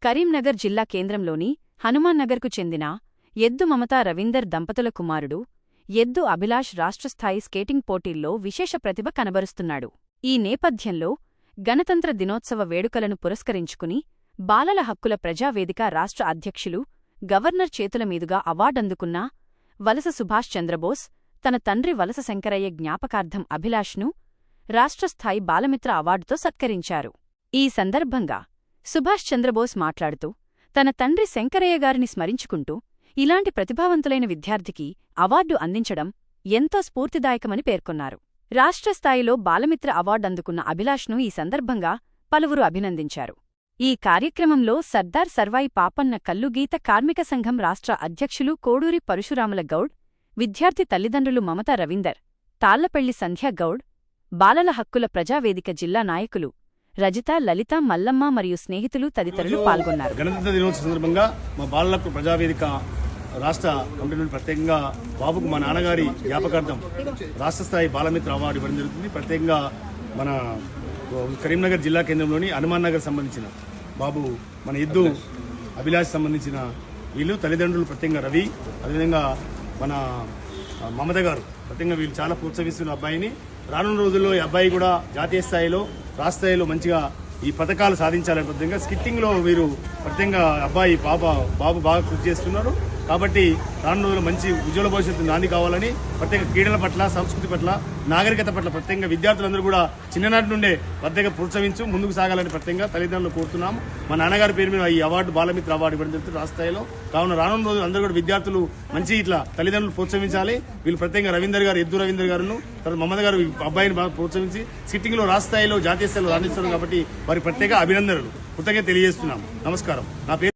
కరీంనగర్ జిల్లా కేంద్రంలోని హనుమాన్నగర్కు చెందిన ఎద్దు మమతా రవీందర్ దంపతుల కుమారుడు ఎద్దు అభిలాష్ రాష్ట్రస్థాయి స్కేటింగ్ పోటీల్లో విశేష ప్రతిభ కనబరుస్తున్నాడు. ఈ నేపథ్యంలో గణతంత్ర దినోత్సవ వేడుకలను పురస్కరించుకుని బాలల హక్కుల ప్రజావేదిక రాష్ట్ర అధ్యక్షులు గవర్నర్ చేతుల మీదుగా అవార్డందుకున్న వలస సుభాష్ చంద్రబోస్ తన తండ్రి వలస శంకరయ్య జ్ఞాపకార్థం అభిలాష్ను రాష్ట్రస్థాయి బాలమిత్ర అవార్డుతో సత్కరించారు. ఈ సందర్భంగా సుభాష్ చంద్రబోస్ మాట్లాడుతూ తన తండ్రి శంకరయ్యగారిని స్మరించుకుంటూ ఇలాంటి ప్రతిభావంతులైన విద్యార్థికి అవార్డు అందించడం ఎంతో స్ఫూర్తిదాయకమని పేర్కొన్నారు. రాష్ట్రస్థాయిలో బాలమిత్ర అవార్డందుకున్న అభిలాష్ను ఈ సందర్భంగా పలువురు అభినందించారు. ఈ కార్యక్రమంలో సర్దార్ సర్వాయి పాపన్న కల్లుగీత కార్మిక సంఘం రాష్ట్ర అధ్యక్షులు కోడూరి పరశురాముల గౌడ్, విద్యార్థి తల్లిదండ్రులు మమతా రవీందర్, తాళ్లపెళ్లి సంధ్యాగౌడ్, బాలల హక్కుల ప్రజావేదిక జిల్లా నాయకులు రజిత, లలిత, మల్లమ్మ మరియు స్నేహితులు తదితరులు పాల్గొన్నారు. గణతంత్ర దినోత్సవ సందర్భంగా మా బాలల హక్కుల ప్రజావేదిక రాష్ట్ర కమిటీ నుండి ప్రత్యేకంగా బాబుకు మా నాన్నగారి జ్ఞాపకార్థం రాష్ట్ర స్థాయి బాలమిత్ర అవార్డు ఇవ్వడం జరుగుతుంది. ప్రత్యేకంగా మన కరీంనగర్ జిల్లా కేంద్రంలోని హనుమాన్ నగర్ సంబంధించిన బాబు మన ఎద్దు అభిలాష్ సంబంధించిన వీళ్ళు తల్లిదండ్రులు ప్రత్యేకంగా రవి, అదేవిధంగా మన మమత గారు ప్రత్యేకంగా వీళ్ళు చాలా ప్రోత్సహిస్తున్న అబ్బాయిని. రానున్న రోజుల్లో ఈ అబ్బాయి కూడా జాతీయ స్థాయిలో రాష్ట్ర స్థాయిలో మంచిగా ఈ పథకాలు సాధించాలని ప్రత్యేకంగా స్కిట్టింగ్లో వీరు ప్రత్యేకంగా అబ్బాయి బాబు బాగా కృషి చేస్తున్నారు. కాబట్టి రానున్న రోజుల్లో మంచి ఉజ్వల భవిష్యత్తు నాంది కావాలని ప్రత్యేక క్రీడల పట్ల, సంస్కృతి పట్ల, నాగరికత పట్ల ప్రత్యేకంగా విద్యార్థులందరూ కూడా చిన్ననాటి నుండే ప్రత్యేక ప్రోత్సహించు ముందుకు సాగాలని ప్రత్యేకంగా తల్లిదండ్రులు కోరుతున్నాము. మా నాన్నగారి పేరు మీద ఈ అవార్డు బాలమిత్ర అవార్డు ఇవ్వడం జరుగుతుంది రాష్ట్ర స్థాయిలో. కావున రానున్న రోజులు అందరూ కూడా విద్యార్థులు మంచి ఇట్లా తల్లిదండ్రులు ప్రోత్సహించాలి. వీళ్ళు ప్రత్యేకంగా రవీందర్ గారు, ఎద్దు రవీందర్ గారును తర్వాత మమత గారు అబ్బాయిని బాగా ప్రోత్సహించి సిట్టింగ్ లో రాష్ట్ర స్థాయిలో, జాతీయ స్థాయిలో రాణిస్తున్నారు. కాబట్టి వారికి ప్రత్యేక అభినందనలు కృతజ్ఞత తెలియజేస్తున్నాము. నమస్కారం. నా పేరు